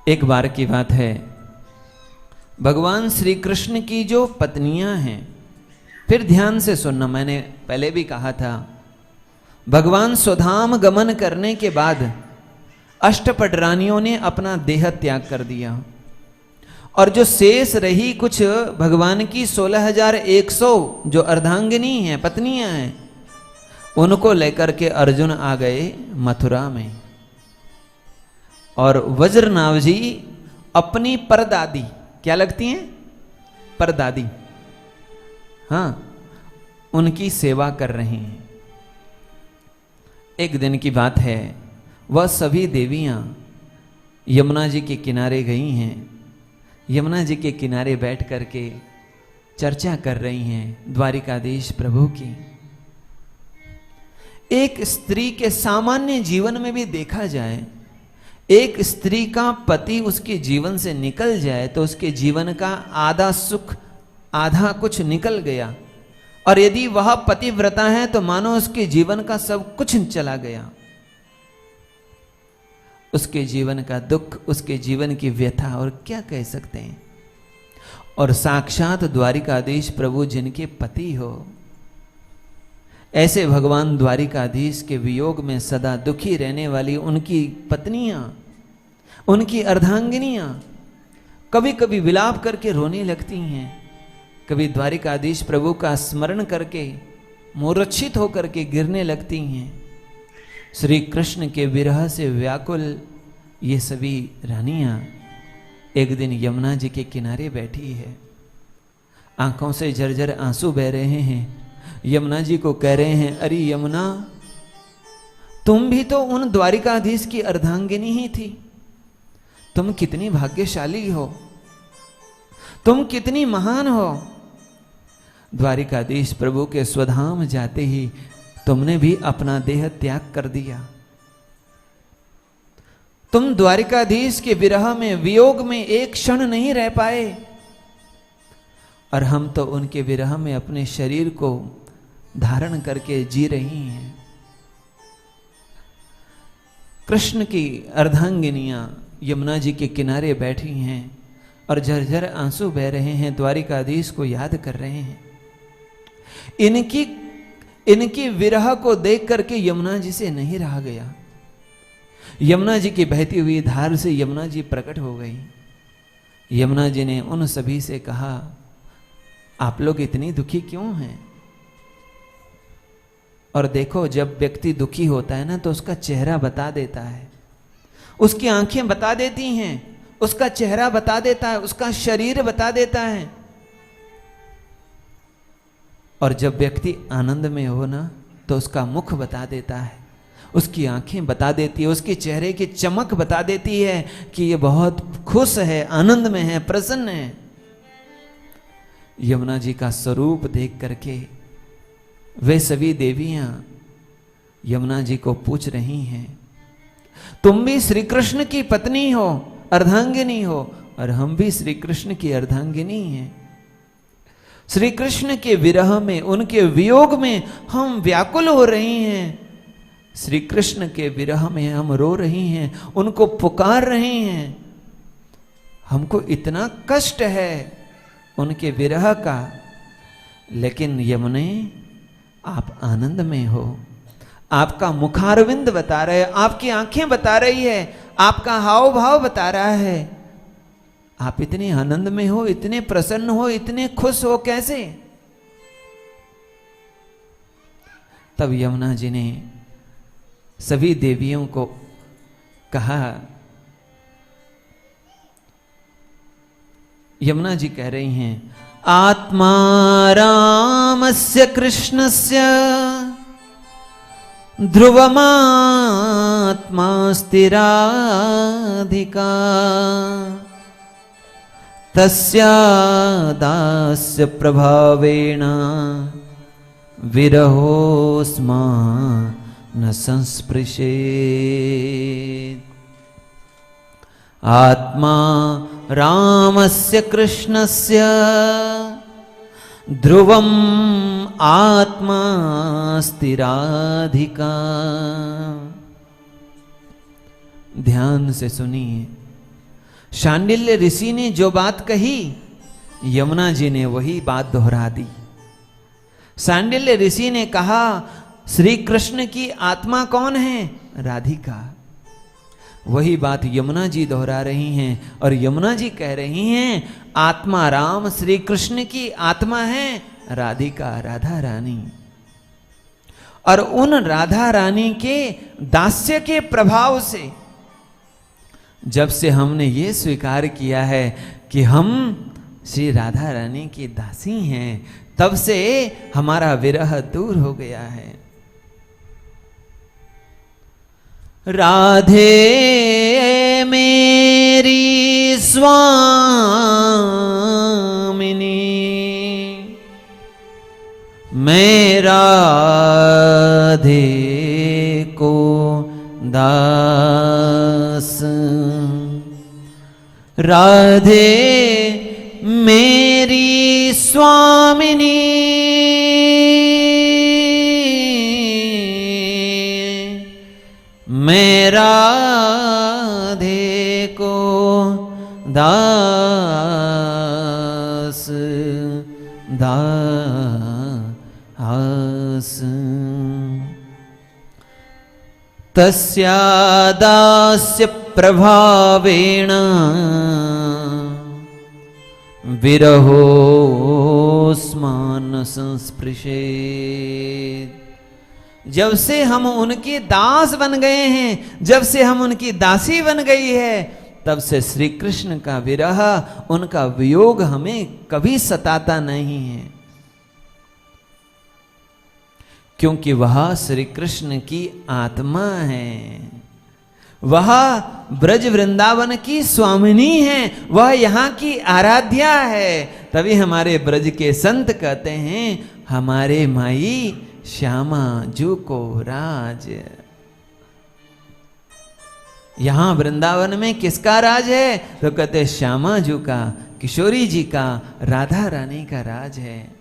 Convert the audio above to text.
एक बार की बात है, भगवान श्री कृष्ण की जो पत्नियां हैं, फिर ध्यान से सुनना, मैंने पहले भी कहा था, भगवान स्वधाम गमन करने के बाद अष्टपट रानियों ने अपना देह त्याग कर दिया और जो शेष रही कुछ भगवान की 16,100 जो अर्धांगिनी हैं, पत्नियां हैं, उनको लेकर के अर्जुन आ गए मथुरा में। और वज्रनाभ जी अपनी परदादी, क्या लगती हैं? परदादी, हाँ, उनकी सेवा कर रहे हैं। एक दिन की बात है, वह सभी देवियां यमुना जी के किनारे गई हैं। यमुना जी के किनारे बैठ करके चर्चा कर रही हैं द्वारिकाधीश प्रभु की। एक स्त्री के सामान्य जीवन में भी देखा जाए, एक स्त्री का पति उसके जीवन से निकल जाए तो उसके जीवन का आधा सुख आधा कुछ निकल गया, और यदि वह पतिव्रता है तो मानो उसके जीवन का सब कुछ चला गया। उसके जीवन का दुख, उसके जीवन की व्यथा, और क्या कह सकते हैं। और साक्षात द्वारिकाधीश प्रभु जिनके पति हो, ऐसे भगवान द्वारिकाधीश के वियोग में सदा दुखी रहने वाली उनकी पत्नियां, उनकी अर्धांगिनियां कभी कभी विलाप करके रोने लगती हैं, कभी द्वारिकाधीश प्रभु का स्मरण करके मूर्छित होकर के गिरने लगती हैं। श्री कृष्ण के विरह से व्याकुल ये सभी रानियां एक दिन यमुना जी के किनारे बैठी है, आंखों से झरझर आंसू बह रहे हैं। यमुना जी को कह रहे हैं, अरे यमुना, तुम भी तो उन द्वारिकाधीश की अर्धांगिनी ही थी, तुम कितनी भाग्यशाली हो, तुम कितनी महान हो। द्वारिकाधीश प्रभु के स्वधाम जाते ही तुमने भी अपना देह त्याग कर दिया। तुम द्वारिकाधीश के विरह में, वियोग में एक क्षण नहीं रह पाए, और हम तो उनके विरह में अपने शरीर को धारण करके जी रही हैं। कृष्ण की अर्धांगिनियां यमुना जी के किनारे बैठी हैं और झरझर आंसू बह रहे हैं, द्वारिकाधीश को याद कर रहे हैं। इनकी विरह को देख करके यमुना जी से नहीं रहा गया। यमुना जी की बहती हुई धार से यमुना जी प्रकट हो गई। यमुना जी ने उन सभी से कहा, आप लोग इतनी दुखी क्यों हैं? और देखो, जब व्यक्ति दुखी होता है ना, तो उसका चेहरा बता देता है, उसकी आंखें बता देती हैं, उसका चेहरा बता देता है, उसका शरीर बता देता है। और जब व्यक्ति आनंद में हो ना, तो उसका मुख बता देता है, उसकी आंखें बता देती है, उसके चेहरे की चमक बता देती है कि ये बहुत खुश है, आनंद में है, प्रसन्न है। यमुना जी का स्वरूप देख करके वे सभी देवियां यमुना जी को पूछ रही हैं, तुम भी श्री कृष्ण की पत्नी हो, अर्धांगिनी हो, और हम भी श्री कृष्ण की अर्धांगिनी हैं। श्री कृष्ण के विरह में, उनके वियोग में हम व्याकुल हो रही हैं। श्री कृष्ण के विरह में हम रो रही हैं, उनको पुकार रहे हैं। हमको इतना कष्ट है उनके विरह का, लेकिन यमुने, आप आनंद में हो। आपका मुखारविंद बता रहे, आपकी आंखें बता रही है, आपका हाव भाव बता रहा है, आप इतने आनंद में हो, इतने प्रसन्न हो, इतने खुश हो, कैसे? तब यमुना जी ने सभी देवियों को कहा, यमुना जी कह रही हैं, आत्मा रामस्य कृष्णस्य ध्रुवमात्मा स्थिराधिका तस्या दास्य प्रभावेण विरहोस्मा न संस्पृशेत्। आत्मा रामस्य कृष्णस्य ध्रुवम आत्मा स्थिराधिका। ध्यान से सुनिए, शांडिल्य ऋषि ने जो बात कही, यमुना जी ने वही बात दोहरा दी। शांडिल्य ऋषि ने कहा, श्री कृष्ण की आत्मा कौन है? राधिका। वही बात यमुना जी दोहरा रही हैं और यमुना जी कह रही हैं, आत्मा राम श्री कृष्ण की आत्मा है राधिका, राधा रानी। और उन राधा रानी के दास्य के प्रभाव से, जब से हमने ये स्वीकार किया है कि हम श्री राधा रानी की दासी हैं, तब से हमारा विरह दूर हो गया है। राधे मेरी स्वामिनी, मैं राधे को दास, राधे मेरी स्वामिनी, मैं राधे को दास, दास। तस्या दास्य प्रभावेण विरहोस्मान संस्पृशेत्। जब से हम उनके दास बन गए हैं, जब से हम उनकी दासी बन गई है, तब से श्री कृष्ण का विरह, उनका वियोग हमें कभी सताता नहीं है, क्योंकि वह श्री कृष्ण की आत्मा है, वह ब्रज वृंदावन की स्वामिनी है, वह यहाँ की आराध्या है। तभी हमारे ब्रज के संत कहते हैं, हमारे माई श्यामा जू को राज। यहां वृंदावन में किसका राज है? तो कहते श्यामा जू का, किशोरी जी का, राधा रानी का राज है।